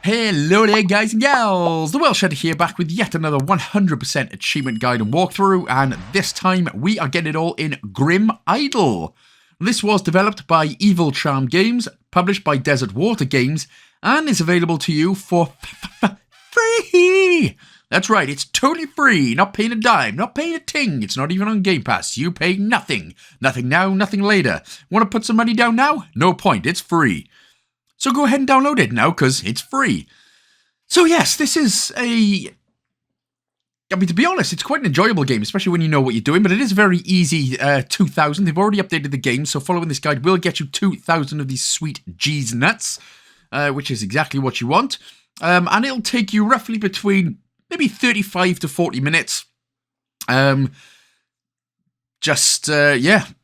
Hello there guys and gals, the Welsh Shedder here, back with yet another 100% achievement guide and walkthrough, and this time we are getting it all in Grim Idol. This was developed by Evil Charm Games, published by Desert Water Games, and is available to you for free! That's right, it's totally free, not paying a dime, not paying a ting, it's not even on Game Pass, you pay nothing. Nothing now, nothing later. Want to put some money down now? No point, it's free. So go ahead and download it now, because it's free. So yes, this is to be honest, it's quite an enjoyable game, especially when you know what you're doing, but it is very easy. 2,000, they've already updated the game, so following this guide will get you 2,000 of these sweet G's nuts, which is exactly what you want. And it'll take you roughly between maybe 35 to 40 minutes. Yeah,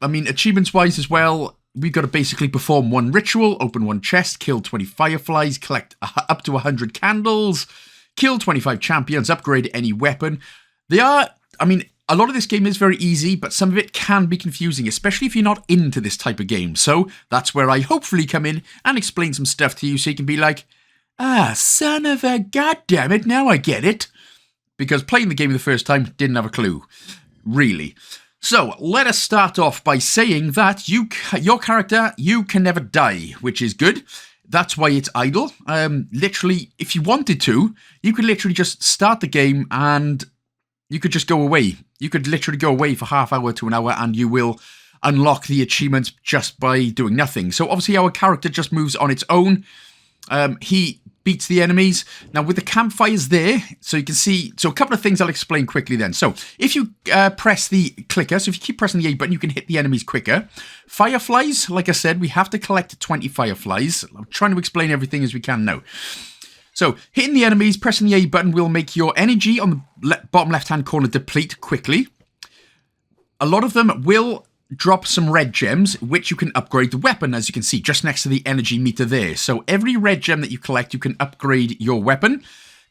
I mean, achievements-wise as well, we've got to basically perform one ritual, open one chest, kill 20 fireflies, collect up to 100 candles, kill 25 champions, upgrade any weapon. A lot of this game is very easy, but some of it can be confusing, especially if you're not into this type of game. So that's where I hopefully come in and explain some stuff to you so you can be like, son of a goddammit, now I get it. Because playing the game the first time, didn't have a clue. Really. So, let us start off by saying that your character, you can never die, which is good. That's why it's idle. Literally, if you wanted to, you could literally just start the game and you could just go away. You could literally go away for half hour to an hour and you will unlock the achievements just by doing nothing. So, obviously, our character just moves on its own. He beats the enemies. Now, with the campfires there, so you can see, so a couple of things I'll explain quickly then. So, if you press the clicker, so if you keep pressing the A button, you can hit the enemies quicker. Fireflies, like I said, we have to collect 20 fireflies. I'm trying to explain everything as we can now. So, hitting the enemies, pressing the A button will make your energy on the bottom left-hand corner deplete quickly. A lot of them will drop some red gems, which you can upgrade the weapon, as you can see, just next to the energy meter there. So every red gem that you collect, you can upgrade your weapon.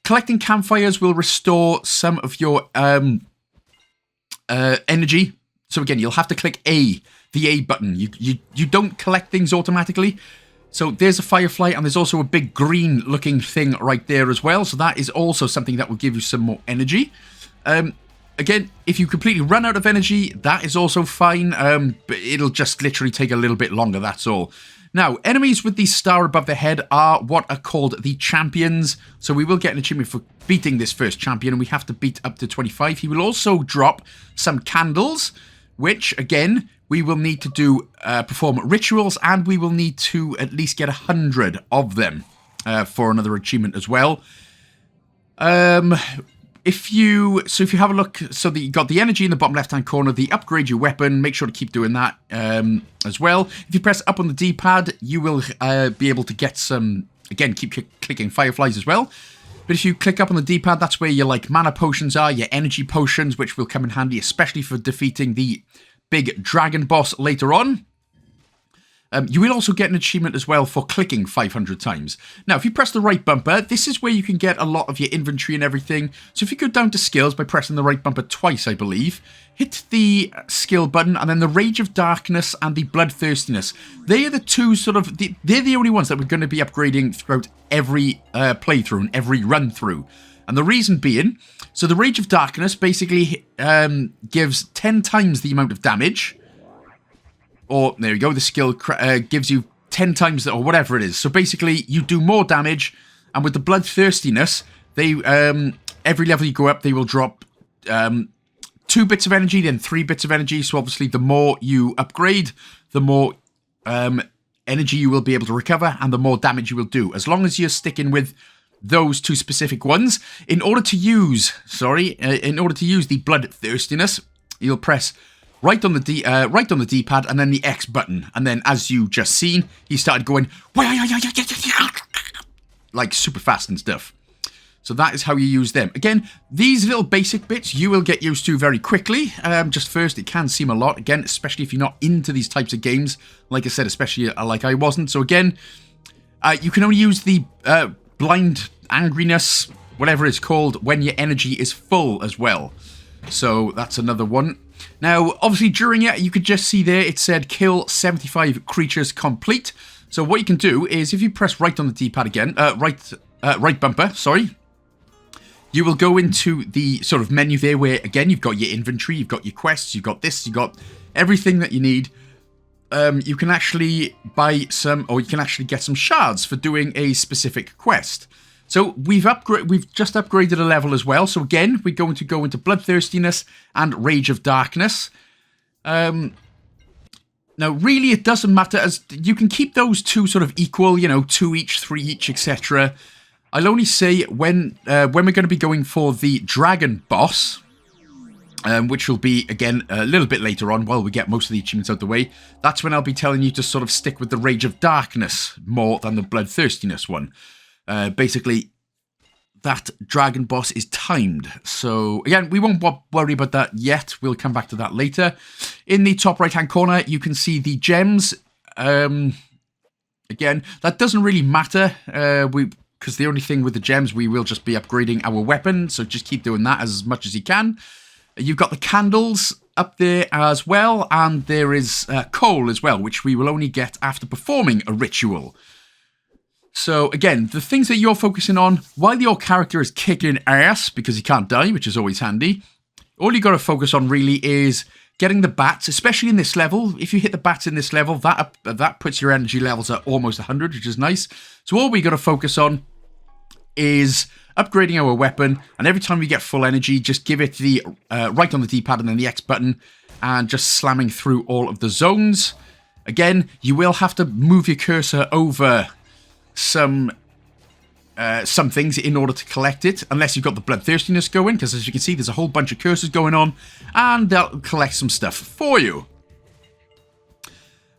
Collecting campfires will restore some of your energy. So again, you'll have to click the A button. You don't collect things automatically. So there's a firefly, and there's also a big green looking thing right there as well. So that is also something that will give you some more energy. Again, if you completely run out of energy, that is also fine, but it'll just literally take a little bit longer, that's all. Now, enemies with the star above their head are what are called the champions, so we will get an achievement for beating this first champion, and we have to beat up to 25. He will also drop some candles, which, again, we will need to do perform rituals, and we will need to at least get 100 of them for another achievement as well. If you have a look, so that you got the energy in the bottom left-hand corner, the upgrade your weapon, make sure to keep doing that as well. If you press up on the D-pad, you will be able to get some, again, keep clicking fireflies as well. But if you click up on the D-pad, that's where your mana potions are, your energy potions, which will come in handy, especially for defeating the big dragon boss later on. You will also get an achievement as well for clicking 500 times. Now, if you press the right bumper, this is where you can get a lot of your inventory and everything. So if you go down to skills by pressing the right bumper twice, I believe, hit the skill button, and then the Rage of Darkness and the Bloodthirstiness. They are the two they're the only ones that we're going to be upgrading throughout every playthrough and every run-through. And the reason being, so the Rage of Darkness basically gives 10 times the amount of damage. Or, there you go, the skill gives you 10 times that, or whatever it is. So basically, you do more damage, and with the Bloodthirstiness, they every level you go up, they will drop 2 bits of energy, then 3 bits of energy. So obviously, the more you upgrade, the more energy you will be able to recover, and the more damage you will do. As long as you're sticking with those 2 specific ones. In order to use the Bloodthirstiness, you'll press right on the D-pad, and then the X button. And then, as you just seen, he started going like super fast and stuff. So that is how you use them. Again, these little basic bits you will get used to very quickly. Just first, it can seem a lot. Again, especially if you're not into these types of games. Like I said, especially like I wasn't. So again, you can only use the blind angriness, whatever it's called, when your energy is full as well. So that's another one. Now, obviously, during it, you could just see there, it said kill 75 creatures complete. So what you can do is, if you press right on the D-pad again, right bumper, sorry, you will go into the sort of menu there where, again, you've got your inventory, you've got your quests, you've got this, you've got everything that you need. You can actually buy some, or you can actually get some shards for doing a specific quest. So we've just upgraded a level as well. So again, we're going to go into Bloodthirstiness and Rage of Darkness. Now, really, it doesn't matter, as you can keep those two sort of equal, you know, 2 each, 3 each, etc. I'll only say when we're going to be going for the Dragon Boss, which will be, again, a little bit later on while we get most of the achievements out of the way. That's when I'll be telling you to sort of stick with the Rage of Darkness more than the Bloodthirstiness one. Basically, that Dragon Boss is timed. So, again, we won't worry about that yet. We'll come back to that later. In the top right-hand corner, you can see the gems. Again, that doesn't really matter. Because the only thing with the gems, we will just be upgrading our weapon. So just keep doing that as much as you can. You've got the candles up there as well. And there is coal as well, which we will only get after performing a ritual. So again, the things that you're focusing on, while your character is kicking ass, because he can't die, which is always handy, all you got to focus on really is getting the bats, especially in this level. If you hit the bats in this level, that puts your energy levels at almost 100, which is nice. So all we got to focus on is upgrading our weapon, and every time we get full energy, just give it the right on the D-pad and then the X button, and just slamming through all of the zones. Again, you will have to move your cursor over some things in order to collect it, unless you've got the Bloodthirstiness going, because as you can see, there's a whole bunch of cursors going on, and they'll collect some stuff for you.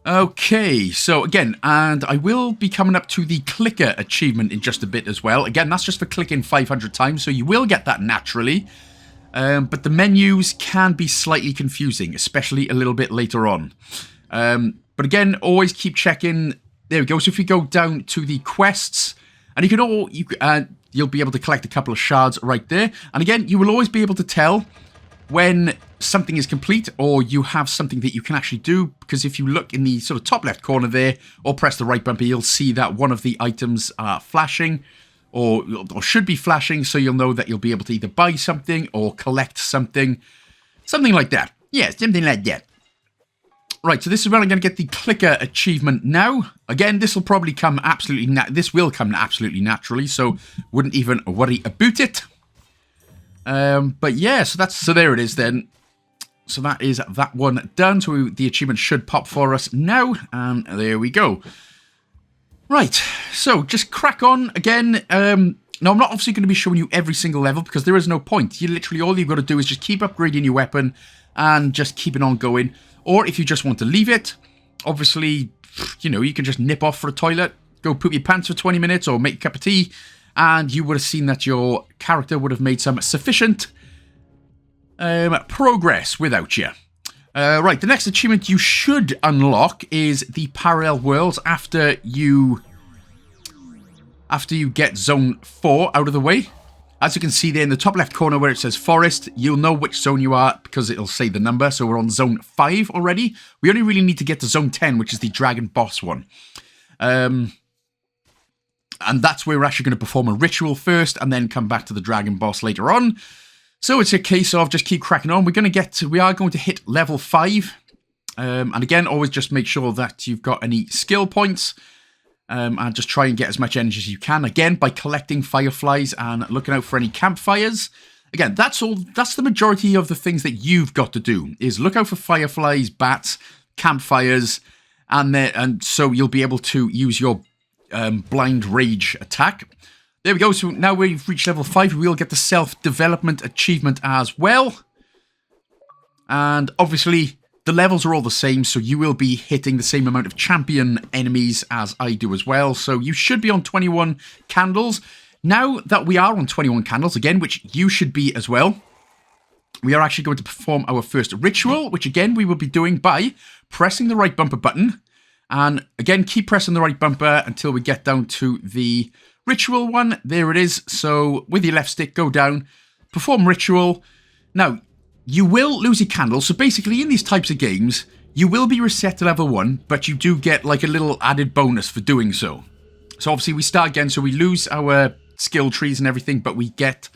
Okay, so again, and I will be coming up to the clicker achievement in just a bit as well. Again, that's just for clicking 500 times, so you will get that naturally. But the menus can be slightly confusing, especially a little bit later on. But again, always keep checking. There we go. So if you go down to the quests, and you'll be able to collect a couple of shards right there. And again, you will always be able to tell when something is complete or you have something that you can actually do, because if you look in the sort of top left corner there or press the right bumper, you'll see that one of the items are flashing or should be flashing, so you'll know that you'll be able to either buy something or collect something like that. Yeah, something like that. Right, so this is where I'm going to get the clicker achievement now. Again, this will probably come absolutely absolutely naturally, so wouldn't even worry about it. But yeah, so there it is then. So that is that one done. So the achievement should pop for us now, and there we go. Right, so just crack on again. Now, I'm not obviously going to be showing you every single level because there is no point. All you've got to do is just keep upgrading your weapon and just keep it on going. Or if you just want to leave it, obviously, you know, you can just nip off for a toilet, go poop your pants for 20 minutes or make a cup of tea, and you would have seen that your character would have made some sufficient progress without you. Right, the next achievement you should unlock is the Parallel Worlds after you get Zone 4 out of the way. As you can see there in the top left corner where it says Forest, you'll know which zone you are because it'll say the number. So we're on Zone 5 already. We only really need to get to Zone 10, which is the Dragon Boss one. And that's where we're actually going to perform a ritual first and then come back to the Dragon Boss later on. So it's a case of just keep cracking on. We are going to hit level 5. And again, always just make sure that you've got any skill points. And just try and get as much energy as you can. Again, by collecting fireflies and looking out for any campfires. Again, that's the majority of the things that you've got to do. Is look out for fireflies, bats, campfires. And so you'll be able to use your blind rage attack. There we go. So now we've reached level 5. We'll get the self-development achievement as well. And obviously, the levels are all the same, so you will be hitting the same amount of champion enemies as I do as well. So you should be on 21 candles. Now that we are on 21 candles, again, which you should be as well, we are actually going to perform our first ritual, which again, we will be doing by pressing the right bumper button. And again, keep pressing the right bumper until we get down to the ritual one. There it is. So with your left stick, go down, perform ritual. Now, you will lose your candles. So basically, in these types of games, you will be reset to level 1, but you do get like a little added bonus for doing so. So obviously, we start again, so we lose our skill trees and everything, but we get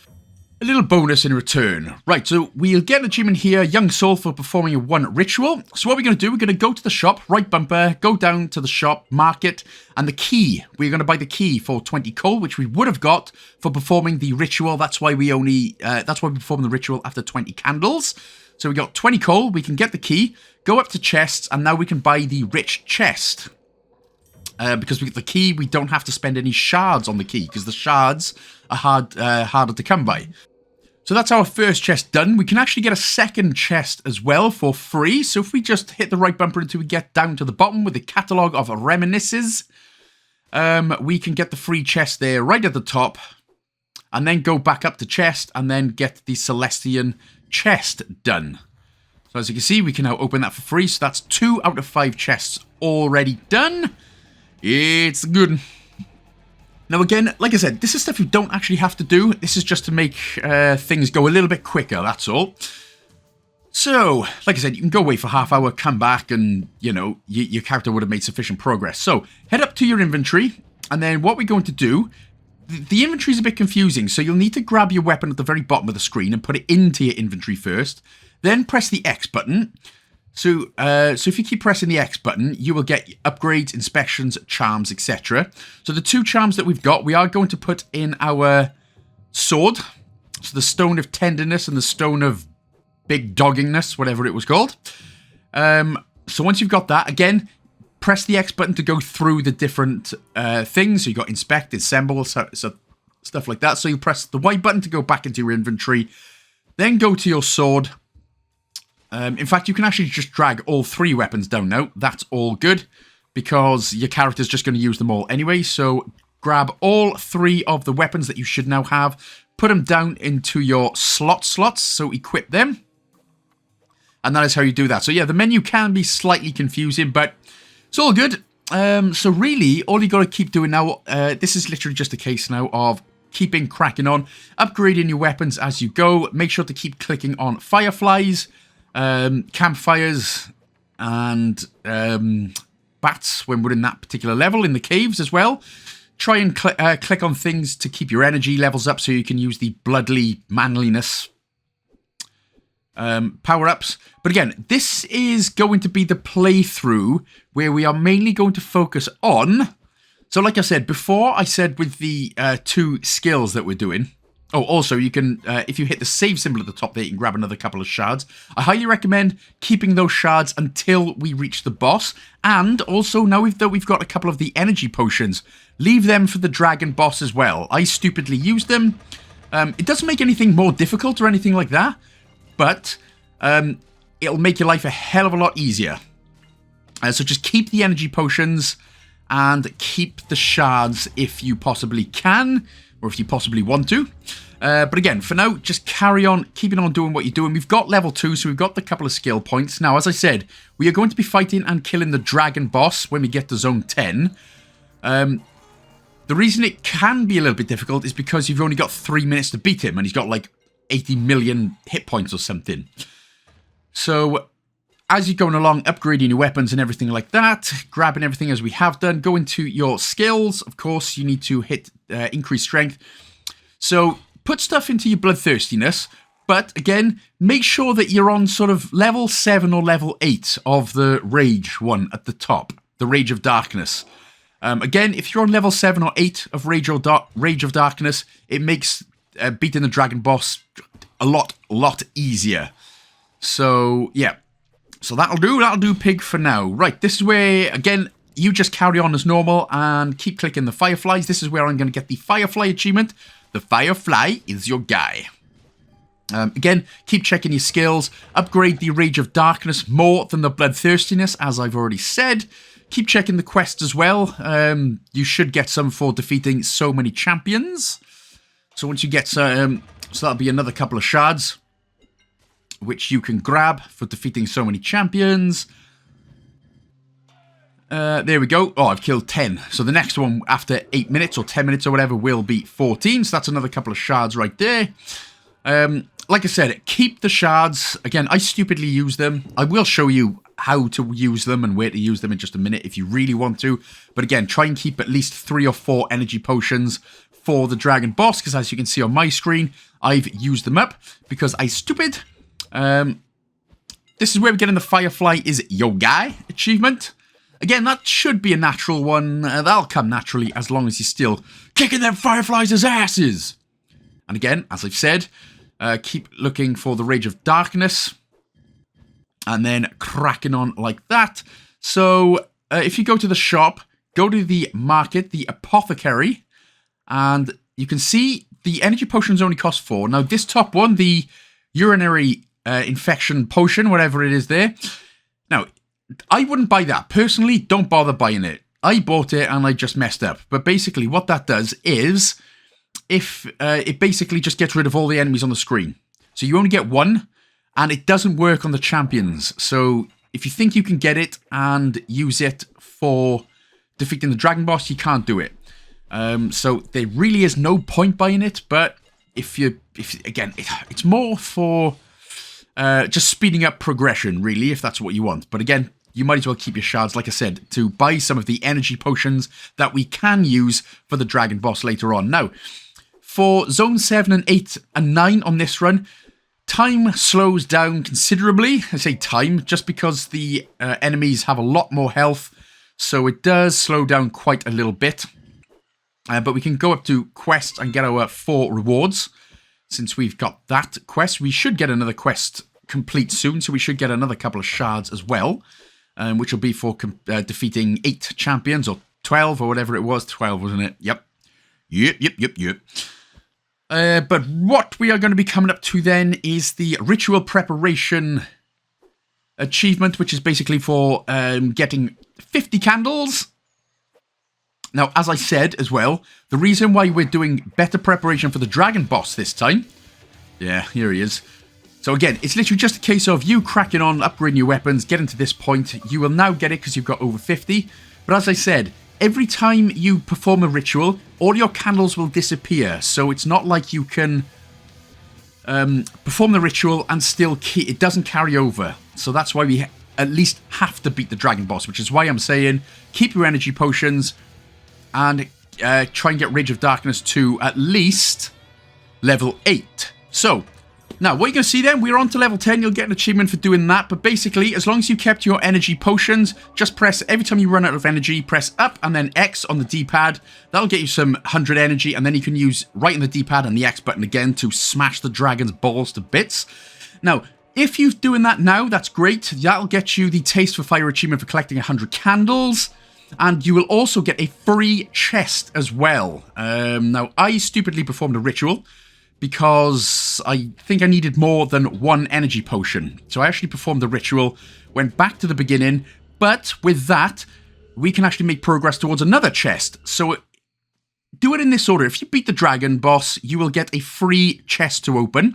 a little bonus in return. Right, so we'll get an achievement here, Young Soul, for performing a 1 ritual. So what we're going to do, we're going to go to the shop, right bumper, go down to the shop, mark it, and the key. We're going to buy the key for 20 coal, which we would have got for performing the ritual. That's why we perform the ritual after 20 candles. So we got 20 coal, we can get the key, go up to chests, and now we can buy the rich chest. Because we get the key, we don't have to spend any shards on the key, because the shards are harder to come by. So that's our first chest done. We can actually get a second chest as well for free. So if we just hit the right bumper until we get down to the bottom with the catalogue of reminiscences, we can get the free chest there right at the top. And then go back up to chest and then get the Celestian chest done. So as you can see, we can now open that for free. So that's 2 out of 5 chests already done. It's good. Now again, like I said, this is stuff you don't actually have to do. This is just to make things go a little bit quicker, that's all. So, like I said, you can go away for half hour, come back, and, you know, your character would have made sufficient progress. So, head up to your inventory, and then what we're going to do, the inventory is a bit confusing, so you'll need to grab your weapon at the very bottom of the screen and put it into your inventory first. Then press the X button. So if you keep pressing the X button, you will get upgrades, inspections, charms, etc. So the 2 charms that we've got, we are going to put in our sword. So the Stone of Tenderness and the Stone of Big Doggingness, whatever it was called. So once you've got that, again, press the X button to go through the different things. So you've got Inspect, Assemble, so stuff like that. So you press the Y button to go back into your inventory. Then go to your sword. In fact, you can actually just drag all 3 weapons down now. That's all good, because your character's just going to use them all anyway. So grab all 3 of the weapons that you should now have, put them down into your slots, so equip them. And that is how you do that. So yeah, the menu can be slightly confusing, but it's all good. So really, all you got to keep doing now, this is literally just a case now of keeping cracking on, upgrading your weapons as you go. Make sure to keep clicking on fireflies, campfires, and bats when we're in that particular level in the caves as well. Try and click on things to keep your energy levels up so you can use the bloodly manliness power-ups. But again, this is going to be the playthrough where we are mainly going to focus on... So like I said before, I said with the 2 skills that we're doing... Oh, also, you can, if you hit the save symbol at the top there, you can grab another couple of shards. I highly recommend keeping those shards until we reach the boss. And also, now that we've got a couple of the energy potions, leave them for the dragon boss as well. I stupidly used them. It doesn't make anything more difficult or anything like that, but it'll make your life a hell of a lot easier. So just keep the energy potions and keep the shards if you possibly can, or if you possibly want to. But again, for now, just carry on, keeping on doing what you're doing. We've got level 2, so we've got the couple of skill points. Now, as I said, we are going to be fighting and killing the dragon boss when we get to zone 10. The reason it can be a little bit difficult is because you've only got 3 minutes to beat him, and he's got like 80 million hit points or something. So, as you're going along, upgrading your weapons and everything like that, grabbing everything as we have done, go into your skills. Of course, you need to hit increase strength. So, put stuff into your bloodthirstiness, but again, make sure that you're on sort of level 7 or level 8 of the rage one at the top, the Rage of Darkness. Again, if you're on level 7 or 8 of Rage of Darkness, it makes beating the dragon boss a lot easier. So, yeah. So that'll do pig for now. Right, this is where, again, you just carry on as normal and keep clicking the fireflies. This is where I'm going to get the Firefly achievement. The Firefly is your guy. Again, keep checking your skills. Upgrade the Rage of Darkness more than the Bloodthirstiness, as I've already said. Keep checking the quests as well. You should get some for defeating so many champions. So once you get... so that'll be another couple of shards, which you can grab for defeating so many champions. There we go. Oh, I've killed 10. So the next one after 8 minutes or 10 minutes or whatever will be 14. So that's another couple of shards right there. Like I said, keep the shards. Again, I stupidly use them. I will show you how to use them and where to use them in just a minute if you really want to. But again, try and keep at least 3 or 4 energy potions for the dragon boss, because as you can see on my screen, I've used them up because I'm stupid. This is where we're getting the Firefly Is Your Guy achievement. Again, that should be a natural one. That'll come naturally as long as you're still kicking them Fireflies' asses. And again, as I've said, keep looking for the Rage of Darkness. And then cracking on like that. So, if you go to the shop, go to the market, the apothecary, and you can see the energy potions only cost 4. Now, this top one, the urinary infection potion, whatever it is there. Now, I wouldn't buy that. Personally, don't bother buying it. I bought it and I just messed up. But basically, what that does is, if it basically just gets rid of all the enemies on the screen. So you only get one, and it doesn't work on the champions. So if you think you can get it and use it for defeating the dragon boss, you can't do it. So there really is no point buying it. But again, it's more for just speeding up progression, really, if that's what you want. But again, you might as well keep your shards, like I said, to buy some of the energy potions that we can use for the dragon boss later on. Now, for Zone 7 and 8 and 9 on this run, time slows down considerably. I say time, just because the enemies have a lot more health, so it does slow down quite a little bit. But we can go up to quest and get our 4 rewards. Since we've got that quest, we should get another quest complete soon, so we should get another couple of shards as well, which will be for defeating 8 champions, or 12, or whatever it was. 12, wasn't it? Yep. But what we are going to be coming up to then is the ritual preparation achievement, which is basically for getting 50 candles. Now, as I said as well, the reason why we're doing better preparation for the dragon boss this time, yeah, here he is. So again, it's literally just a case of you cracking on, upgrading your weapons, getting to this point. You will now get it because you've got over 50. But as I said, every time you perform a ritual, all your candles will disappear. So it's not like you can perform the ritual and still it doesn't carry over. So that's why we at least have to beat the dragon boss, which is why I'm saying keep your energy potions and try and get Rage of Darkness to at least level 8. So, now, what you're going to see then, we're on to level 10. You'll get an achievement for doing that. But basically, as long as you kept your energy potions, just press, every time you run out of energy, press up and then X on the D-pad. That'll get you some 100 energy. And then you can use right on the D-pad and the X button again to smash the dragon's balls to bits. Now, if you're doing that now, that's great. That'll get you the Taste for Fire achievement for collecting 100 candles. And you will also get a free chest as well. Now, I stupidly performed a ritual because I think I needed more than 1 energy potion. So I actually performed the ritual, went back to the beginning, but with that, we can actually make progress towards another chest. So do it in this order. If you beat the dragon boss, you will get a free chest to open.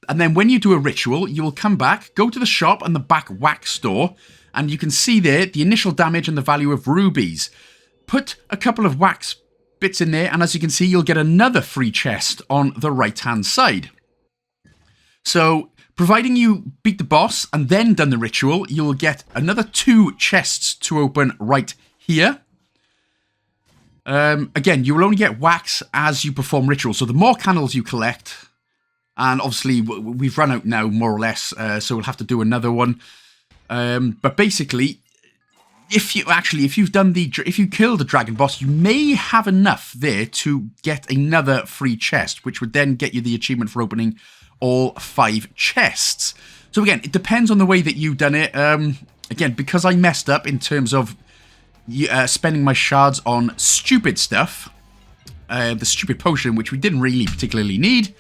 And then when you do a ritual, you will come back, go to the shop and the back wax store, and you can see there the initial damage and the value of rubies. Put a couple of wax bits in there, and as you can see, you'll get another free chest on the right-hand side. So, providing you beat the boss and then done the ritual, you'll get another 2 chests to open right here. Again, you will only get wax as you perform rituals. So the more candles you collect, and obviously we've run out now, more or less, so we'll have to do another one. But basically, if you kill the dragon boss, you may have enough there to get another free chest, which would then get you the achievement for opening all 5 chests. So again, it depends on the way that you've done it. Again, because I messed up in terms of spending my shards on stupid stuff, the stupid potion, which we didn't really particularly need,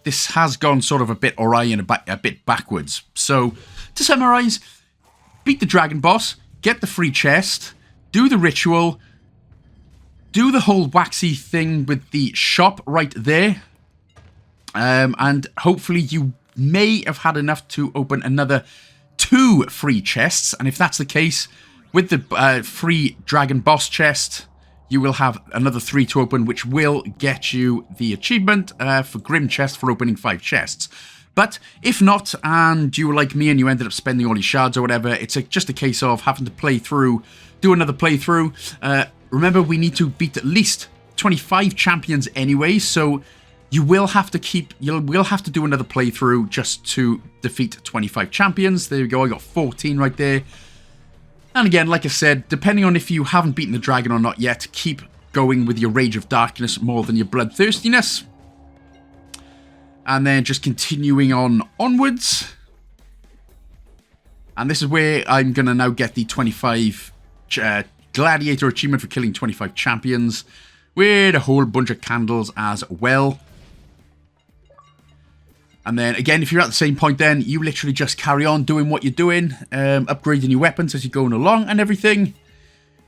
this has gone sort of a bit awry and a bit backwards. So, to summarize, beat the dragon boss, get the free chest, do the ritual, do the whole waxy thing with the shop right there, and hopefully you may have had enough to open another 2 free chests. And if that's the case, with the free dragon boss chest, you will have another 3 to open, which will get you the achievement for Grim Chest for opening 5 chests. But if not, and you were like me and you ended up spending all your shards or whatever, it's just a case of having to do another playthrough. Remember, we need to beat at least 25 champions anyway, so you will have to do another playthrough just to defeat 25 champions. There we go, I got 14 right there. And again, like I said, depending on if you haven't beaten the dragon or not yet, keep going with your Rage of Darkness more than your Bloodthirstiness. And then just continuing onwards. And this is where I'm going to now get the 25 Gladiator achievement for killing 25 champions, with a whole bunch of candles as well. And then, again, if you're at the same point then, you literally just carry on doing what you're doing, upgrading your weapons as you're going along and everything.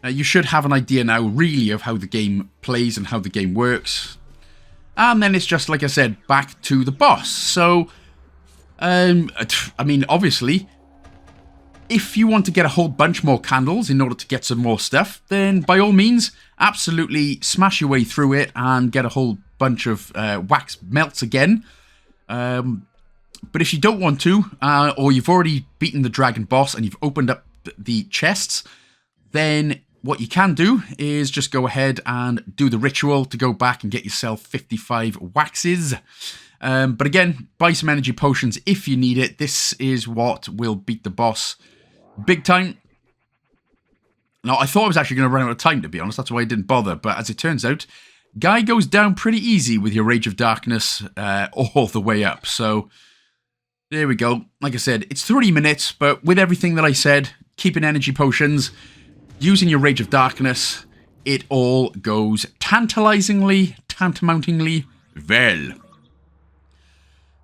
You should have an idea now, really, of how the game plays and how the game works. And then it's just, like I said, back to the boss. So, I mean, obviously, if you want to get a whole bunch more candles in order to get some more stuff, then by all means, absolutely smash your way through it and get a whole bunch of wax melts again. But if you don't want to, or you've already beaten the dragon boss and you've opened up the chests, then what you can do is just go ahead and do the ritual to go back and get yourself 55 waxes. But again, buy some energy potions if you need it. This is what will beat the boss big time. Now, I thought I was actually going to run out of time, to be honest. That's why I didn't bother. But as it turns out, Guy goes down pretty easy with your Rage of Darkness all the way up. So, there we go. Like I said, it's 30 minutes, but with everything that I said, keeping energy potions, using your Rage of Darkness, it all goes tantamountly well.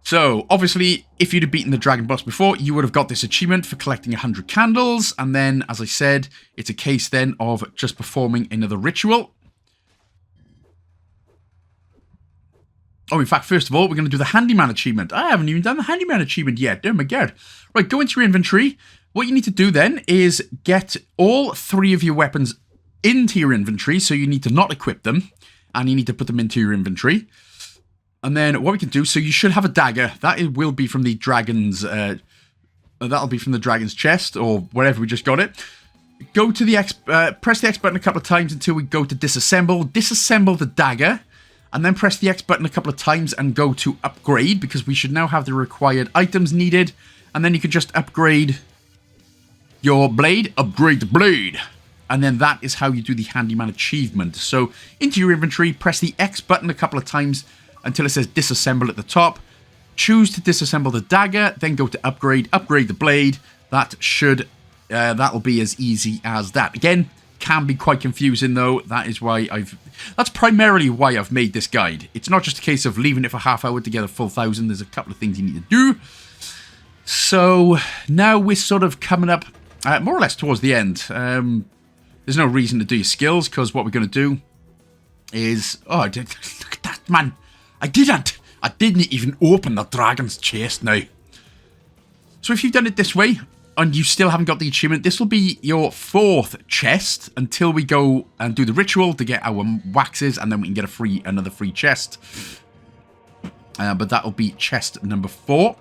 So, obviously, if you'd have beaten the dragon boss before, you would have got this achievement for collecting 100 candles. And then, as I said, it's a case then of just performing another ritual. Oh, in fact, first of all, we're going to do the Handyman achievement. I haven't even done the Handyman achievement yet. Oh my god. Right, go into your inventory. What you need to do then is get all 3 of your weapons into your inventory. So you need to not equip them. And you need to put them into your inventory. And then what we can do, so you should have a dagger. That will be from the dragon's... that'll be from the dragon's chest, or wherever we just got it. Go to the X... press the X button a couple of times until we go to disassemble. Disassemble the dagger. And then press the X button a couple of times and go to upgrade, because we should now have the required items needed. And then you can just upgrade your blade. Upgrade the blade. And then that is how you do the Handyman achievement. So into your inventory, press the X button a couple of times until it says disassemble at the top. Choose to disassemble the dagger, then go to upgrade. Upgrade the blade. That'll be as easy as that. Again, can be quite confusing though. That's primarily why I've made this guide. It's not just a case of leaving it for half hour to get a full 1,000. There's a couple of things you need to do. So now we're sort of coming up more or less towards the end. There's no reason to do your skills, because what we're going to do is... Oh, look at that, man. I didn't even open the dragon's chest now. So if you've done it this way, and you still haven't got the achievement, this will be your 4th chest until we go and do the ritual to get our waxes, and then we can get another free chest. But that'll be chest number 4.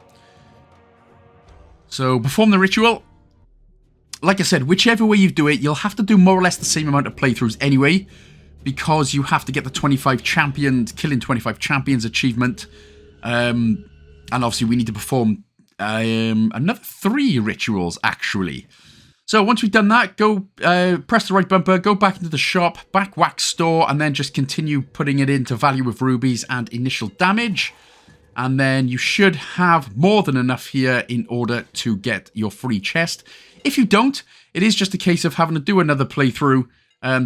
So perform the ritual. Like I said, whichever way you do it, you'll have to do more or less the same amount of playthroughs anyway, because you have to get the killing 25 champions achievement. And obviously we need to perform another 3 rituals, actually. So once we've done that, go press the right bumper, go back into the shop, back wax store, and then just continue putting it into value of rubies and initial damage. And then you should have more than enough here in order to get your free chest. If you don't, it is just a case of having to do another playthrough,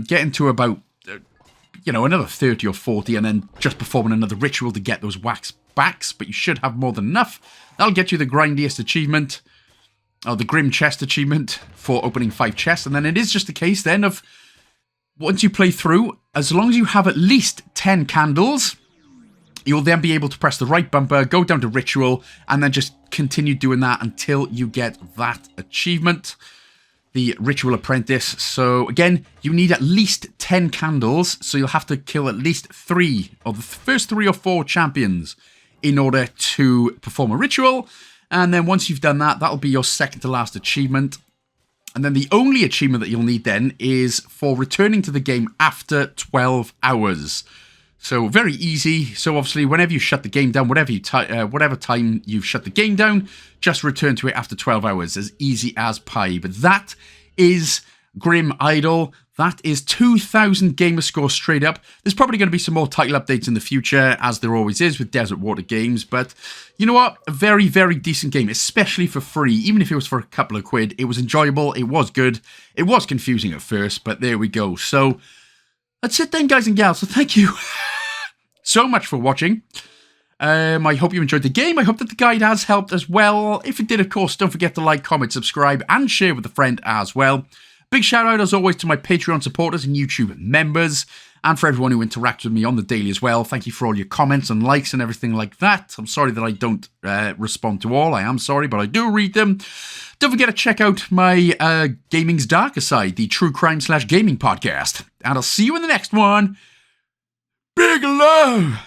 get into about, another 30 or 40, and then just performing another ritual to get those wax backs. But you should have more than enough. That'll get you the grindiest achievement, or the grim chest achievement for opening 5 chests. And then it is just a case then of, once you play through, as long as you have at least 10 candles, you'll then be able to press the right bumper, go down to ritual, and then just continue doing that until you get that achievement, the Ritual Apprentice. So again, you need at least 10 candles, so you'll have to kill at least 3 of the first 3 or 4 champions in order to perform a ritual. And then once you've done that, that'll be your second to last achievement. And then the only achievement that you'll need then is for returning to the game after 12 hours. So very easy. So obviously, whenever you shut the game down, whatever time you've shut the game down, just return to it after 12 hours. As easy as pie. But that is Grim Idol. That is 2,000 gamer score straight up. There's probably going to be some more title updates in the future, as there always is with Desert Water games. But you know what? A very, very decent game, especially for free. Even if it was for a couple of quid, it was enjoyable. It was good. It was confusing at first, but there we go. So that's it then, guys and gals. So thank you so much for watching. I hope you enjoyed the game. I hope that the guide has helped as well. If it did, of course, don't forget to like, comment, subscribe, and share with a friend as well. Big shout out, as always, to my Patreon supporters and YouTube members, and for everyone who interacts with me on the daily as well. Thank you for all your comments and likes and everything like that. I'm sorry that I don't respond to all. I am sorry, but I do read them. Don't forget to check out my Gaming's Darker Side, the true crime / gaming podcast. And I'll see you in the next one. Big love!